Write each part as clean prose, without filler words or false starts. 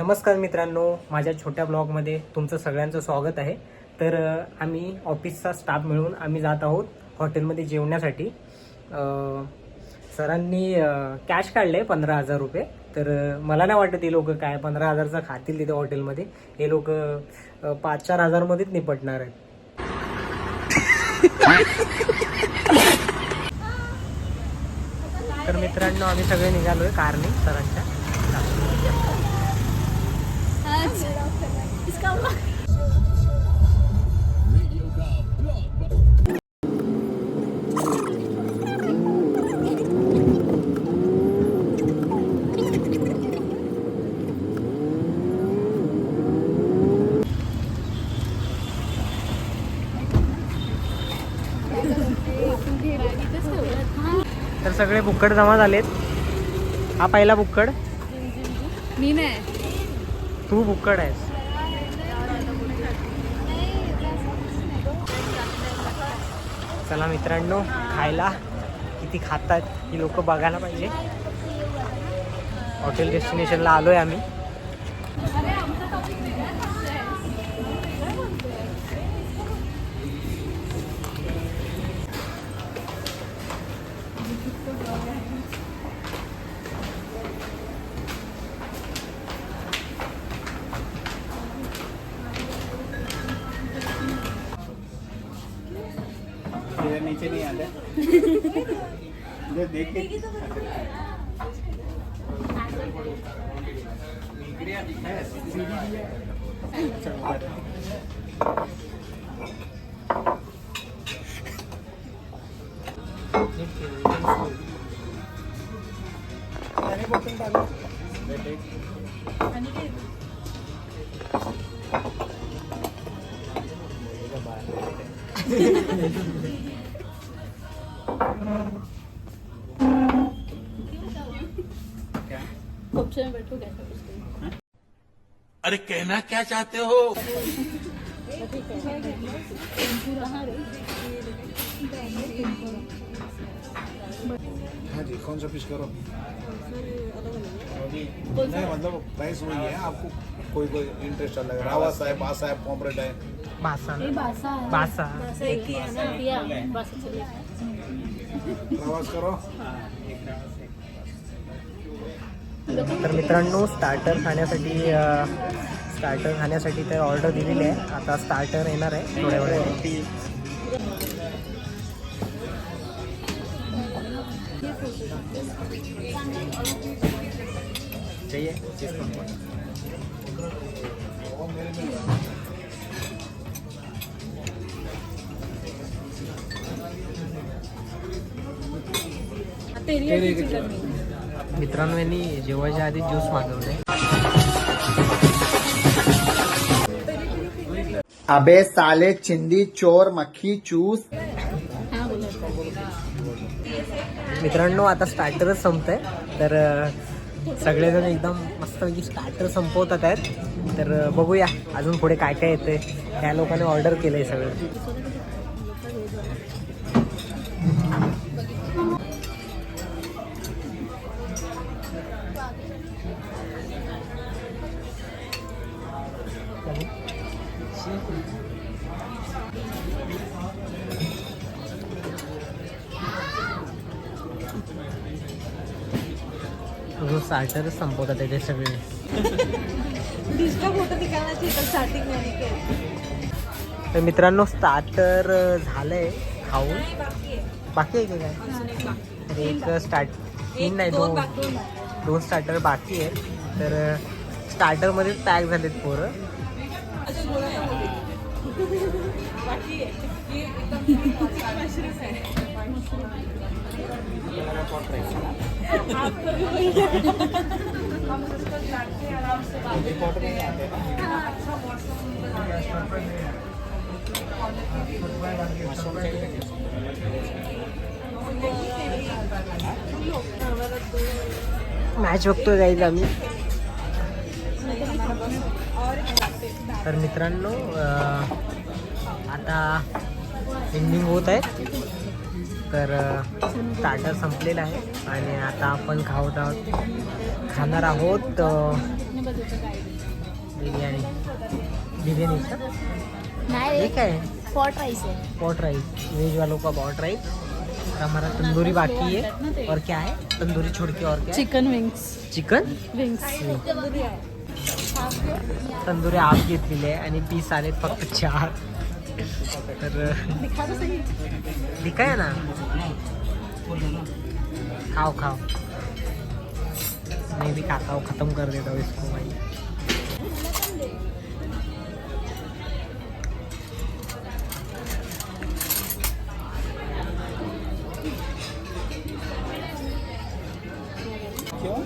नमस्कार मित्रांनो, माझ्या छोट्या ब्लॉगमध्ये तुमचं सगळ्यांचं स्वागत आहे. तर आम्ही ऑफिसचा स्टाफ मिळून आम्ही जात आहोत हॉटेलमध्ये जेवण्यासाठी. सरांनी कॅश काढले 15,000 रुपये. तर मला नाही वाटत हे लोक काय 15,000चं खातील तिथे हॉटेलमध्ये. हे लोक 5-4 हजारमध्येच निपटणार आहेत. तर मित्रांनो, आम्ही सगळे निघालोय कारने सरांच्या. तर सगळे बुक्कड जमा झालेत. हा पहिला बुक्कड. मी नाही, तू बुक्कड आहेस. चला मित्रांनो, खायला किती खातात ही लोक बघायला पाहिजे. हॉटेल डेस्टिनेशनला आलोय आम्ही. नीचे नहीं आते देख के अरे कहना क्या चाहते हो? हाँ जी, कौन सा पीस करो? नहीं मतलब प्राइस वही है, आपको कोई कोई इंटरेस्ट अलग है. रावस है, बासा है, पॉम्परेट है. बासा रावस करो. तर मित्रांनो, स्टार्टर खाण्यासाठी तर ऑर्डर दिलेली आहे. आता स्टार्टर येणार आहे थोड्या वेळाने. मित्रांनो, यांनी जेवायच्या आधी ज्यूस मागवले. अबे साले चिंदी चोर मक्खी चूस. मित्रांनो, आता स्टार्टरच संपतंय. तर सगळेजण एकदम मस्तपैकी स्टार्टर संपवतात आहेत. तर बघूया अजून पुढे काय काय येतंय. त्या लोकांनी ऑर्डर केलंय सगळं. अजून स्टार्टरच संपवतात त्याचे सगळे. तर मित्रांनो, स्टार्टर झालंय खाऊन. बाकी आहे की काय? एक तीन नाही, दोन स्टार्टर बाकी आहेत. तर स्टार्टरमध्येच पॅक झालेत पोरं. मॅच बघतोय गाईज आम्ही. तर मित्रांनो, आता एंडिंग होत आहे. तर स्टार्टर संपलेलं आहे आणि आता आपण खाणार आहोत बिर्याणी बिर्यानी का नाही ये क्या है पॉट राईस आहे पॉट राइस वेज वालों का पॉट राइस और हमारा तंदूरी बाकी है और क्या है तंदूरी छोड़ के और क्या है chicken wings chicken wings tandoori half घेतलेली आहे आणि पीस आले फक्त 4 तर दिखाया ना खाओ खाओ मैं भी खाता हूँ खत्म कर देता हूँ इसको भाई क्यों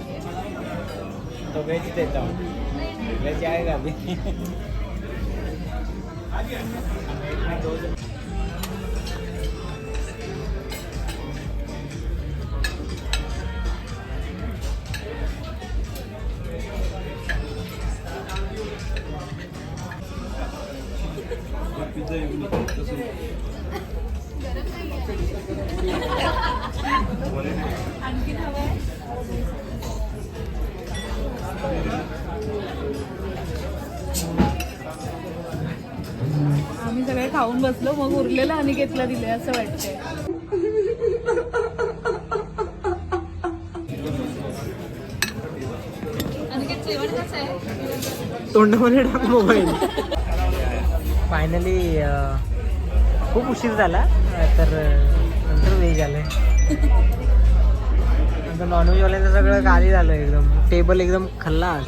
तो वेज देता हूँ वेज आएगा अभी आम्ही सगळे खाऊन बसलो मग उरलेलं आणि घेतलं दिले असं वाटतंय जेवण कसं आहे तोंडामध्ये टाक मोबाईल फायनली खूप उशीर झाला तर नंतर व्हेज आलंय नंतर नॉनव्हेजवाल्यांचं सगळं गाली झालं एकदम टेबल एकदम खल्लास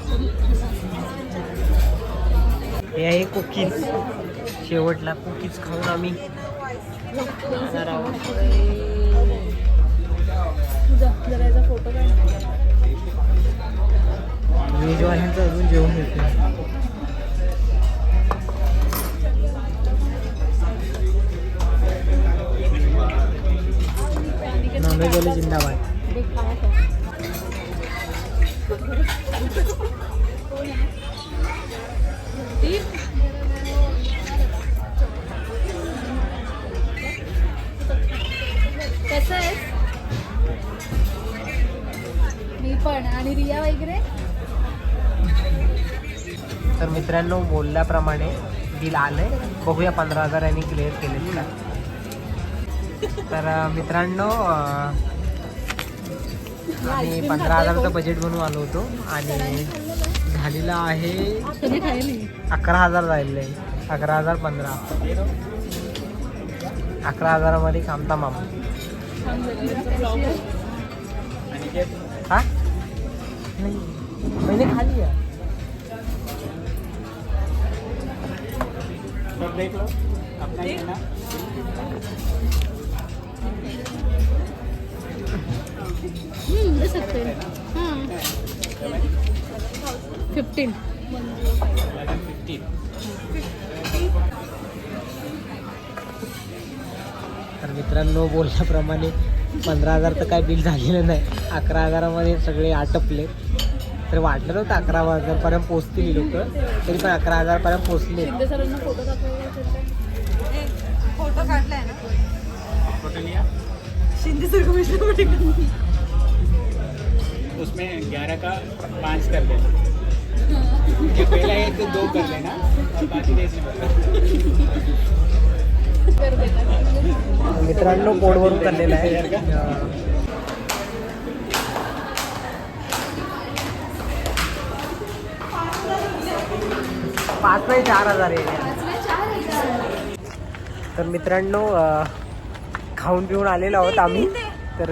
हे आहे कुकीज शेवटला कुकीज खाऊन आम्ही जाणार आहोत जरा याचा फोटो काढ व्हेजवाल्यांचं अजून जेवण येतं नॉनव्हेजवाले जिंदाबाद कसं आहे मी पण आणि रिया वगैरे तर मित्रांनो बोलल्याप्रमाणे बिल आलंय बघूया 15,000 यांनी क्लिअर केले का तर मित्रांनो आम्ही 15,000चं बजेट बनवून आलो होतो आणि झालेला आहे 11,000 झालेलं आहे 11,015 11,000मध्ये कामता मामा हा नाही मैंने खा लिया सब देख लो अपना ही है ना दे सकते हैं हाँ 15 11.50 तर मित्रांनो बोलल्याप्रमाणे 15,000 तर काय बिल झालेलं नाही 11,000मध्ये सगळे आटपले तर वाटलं नव्हतं 11,000पर्यंत पोचतील लोक तरी पण 11,000पर्यंत पोचले शिंदे सरांना फोटो दाखवायला फोटो काढलाय ना फोटो लिया शिंदे सर को उसमें 11 का 5 कर देना ये पहला है तो 2 कर लेना और बाकी देश कर देणार मित्रांनो पोटवरून करलेला आहे 5 नाही 4,000 आहे तर मित्रांनो खाऊन पिऊन आलेलो आहोत आम्ही तर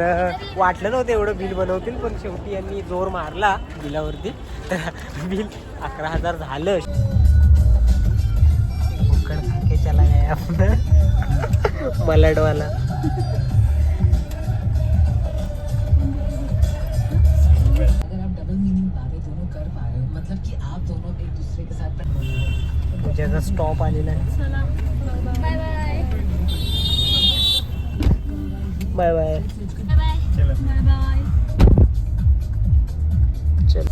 वाटलं नव्हतं एवढं बिल बनवतील पण शेवटी यांनी जोर मारला बिलावरती तर बिल 11,000 झालं भुक्कड खाके चला गया आपण मलाडवाला अगर आप डबल मीनिंग बातें दोनों कर पा रहे हो मतलब कि आप दोनों एक दूसरे के साथ ज्याचा स्टॉप आलेला आहे चला bye bye bye bye bye bye चलो बाय बाय चल